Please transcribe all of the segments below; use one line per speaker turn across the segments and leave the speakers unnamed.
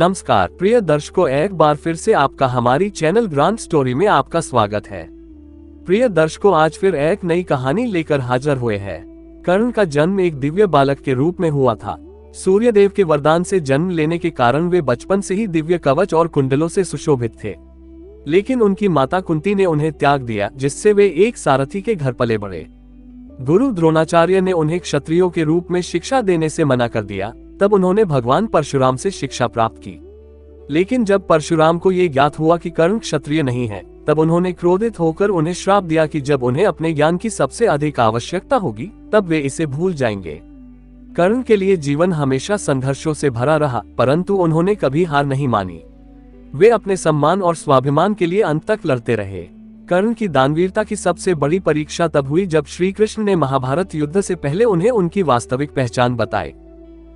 नमस्कार प्रिय दर्शकों, एक बार फिर से आपका हमारी चैनल ग्रांड स्टोरी में आपका स्वागत है। प्रिय दर्शकों, आज फिर एक नई कहानी लेकर हाजिर हुए हैं। कर्ण का जन्म एक दिव्य बालक के रूप में हुआ था। सूर्यदेव के वरदान से जन्म लेने के कारण वे बचपन से ही दिव्य कवच और कुंडलों से सुशोभित थे। लेकिन उनकी माता कुंती ने उन्हें त्याग दिया, जिससे वे एक सारथी के घर पले बढ़े। गुरु द्रोणाचार्य ने उन्हें क्षत्रियों के रूप में शिक्षा देने से मना कर दिया। तब उन्होंने भगवान परशुराम से शिक्षा प्राप्त की। लेकिन जब परशुराम को ये ज्ञात हुआ कि कर्ण क्षत्रिय नहीं है, तब उन्होंने क्रोधित होकर उन्हें श्राप दिया कि जब उन्हें अपने ज्ञान की सबसे अधिक आवश्यकता होगी तब वे इसे भूल जाएंगे। कर्ण के लिए जीवन हमेशा संघर्षों से भरा रहा, परंतु उन्होंने कभी हार नहीं मानी। वे अपने सम्मान और स्वाभिमान के लिए अंत तक लड़ते रहे। कर्ण की दानवीरता की सबसे बड़ी परीक्षा तब हुई जब श्री कृष्ण ने महाभारत युद्ध से पहले उन्हें उनकी वास्तविक पहचान बताई।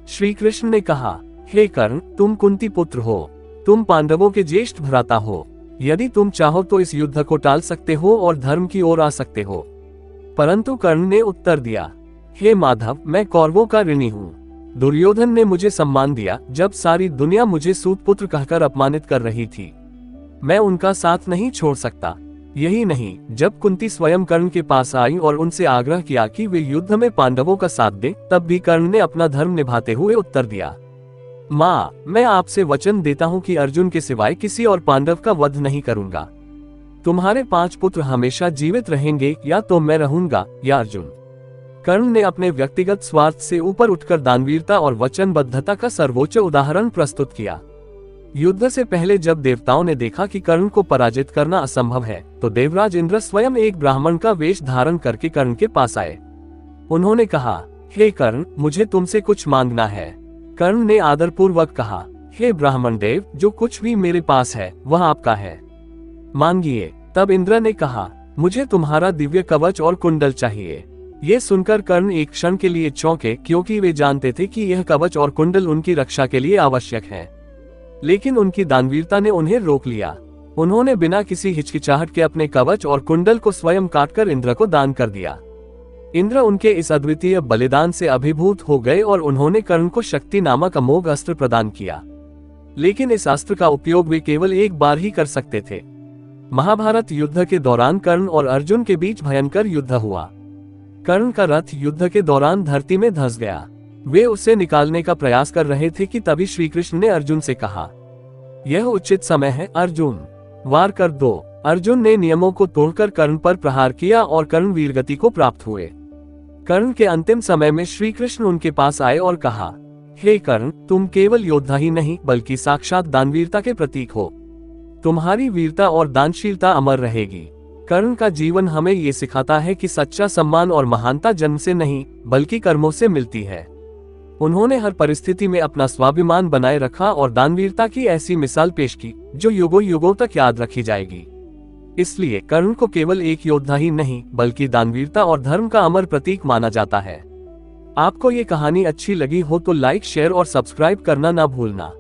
श्री कृष्ण ने कहा, हे कर्ण, तुम कुंती पुत्र हो, तुम पांडवों के ज्येष्ठ भ्राता हो। यदि तुम चाहो तो इस युद्ध को टाल सकते हो और धर्म की ओर आ सकते हो। परंतु कर्ण ने उत्तर दिया, हे माधव, मैं कौरवों का ऋणी हूँ। दुर्योधन ने मुझे सम्मान दिया जब सारी दुनिया मुझे सूत पुत्र कहकर अपमानित कर रही थी। मैं उनका साथ नहीं छोड़ सकता। यही नहीं, जब कुंती स्वयं कर्ण के पास आई और उनसे आग्रह किया कि वे युद्ध में पांडवों का साथ दें, तब भी कर्ण ने अपना धर्म निभाते हुए उत्तर दिया, माँ, मैं आपसे वचन देता हूँ कि अर्जुन के सिवाय किसी और पांडव का वध नहीं करूंगा। तुम्हारे 5 पुत्र हमेशा जीवित रहेंगे, या तो मैं रहूंगा या अर्जुन। कर्ण ने अपने व्यक्तिगत स्वार्थ से ऊपर उठकर दानवीरता और वचनबद्धता का सर्वोच्च उदाहरण प्रस्तुत किया। युद्ध से पहले जब देवताओं ने देखा कि कर्ण को पराजित करना असंभव है, तो देवराज इंद्र स्वयं एक ब्राह्मण का वेश धारण करके कर्ण के पास आए। उन्होंने कहा, हे कर्ण, मुझे तुमसे कुछ मांगना है। कर्ण ने आदरपूर्वक कहा, हे ब्राह्मण देव, जो कुछ भी मेरे पास है वह आपका है, मांगिए। तब इंद्र ने कहा, मुझे तुम्हारा दिव्य कवच और कुंडल चाहिए। ये सुनकर कर्ण एक क्षण के लिए चौंके, क्योंकि वे जानते थे कि यह कवच और कुंडल उनकी रक्षा के लिए आवश्यक है। लेकिन उनकी दानवीरता ने उन्हें रोक लिया। उन्होंने बिना किसी हिचकिचाहट के अपने कवच और कुंडल को स्वयं काटकर इंद्र को दान कर दिया। इंद्र उनके इस अद्वितीय बलिदान से अभिभूत हो गए और उन्होंने कर्ण को शक्ति नामक अमोघ अस्त्र प्रदान किया। लेकिन इस अस्त्र का उपयोग वे केवल एक बार ही कर सकते थे। महाभारत युद्ध के दौरान कर्ण और अर्जुन के बीच भयंकर युद्ध हुआ। कर्ण का रथ युद्ध के दौरान धरती में धंस गया। वे उसे निकालने का प्रयास कर रहे थे कि तभी श्री कृष्ण ने अर्जुन से कहा, यह उचित समय है अर्जुन, वार कर दो। अर्जुन ने नियमों को तोड़कर कर्ण पर प्रहार किया और कर्ण वीरगति को प्राप्त हुए। कर्ण के अंतिम समय में श्री कृष्ण उनके पास आए और कहा, हे कर्ण, तुम केवल योद्धा ही नहीं बल्कि साक्षात दानवीरता के प्रतीक हो। तुम्हारी वीरता और दानशीलता अमर रहेगी। कर्ण का जीवन हमें ये सिखाता है कि सच्चा सम्मान और महानता जन्म से नहीं बल्कि कर्मों से मिलती है। उन्होंने हर परिस्थिति में अपना स्वाभिमान बनाए रखा और दानवीरता की ऐसी मिसाल पेश की जो युगों युगों तक याद रखी जाएगी। इसलिए कर्ण को केवल एक योद्धा ही नहीं बल्कि दानवीरता और धर्म का अमर प्रतीक माना जाता है। आपको ये कहानी अच्छी लगी हो तो लाइक, शेयर और सब्सक्राइब करना ना भूलना।